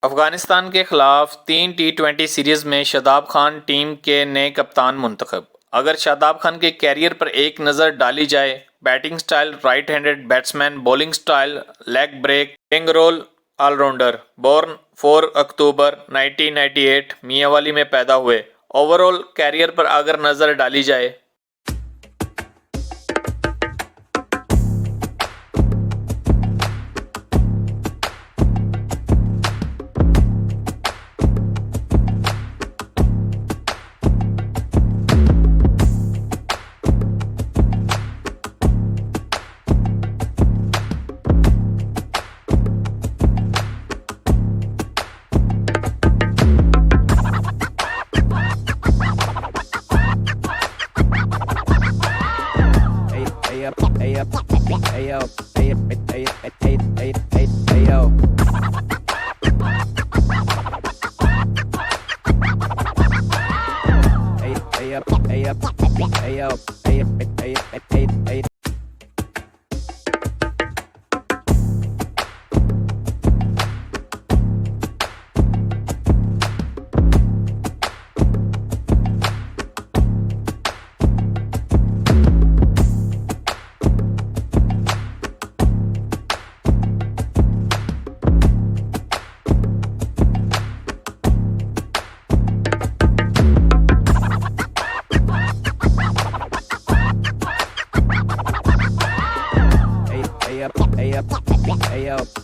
अफगानिस्तान के खिलाफ 3 T20 series में शादाब खान टीम के नए कप्तान मुंतखब। अगर शादाब खान के कैरियर पर एक नज़र डाली जाए, batting style right handed batsman, bowling style leg break, king role allrounder, born 4 October 1998 Mianwali में पैदा हुए। ओवरऑल कैरियर पर अगर नज़र डाली जाए Hey up.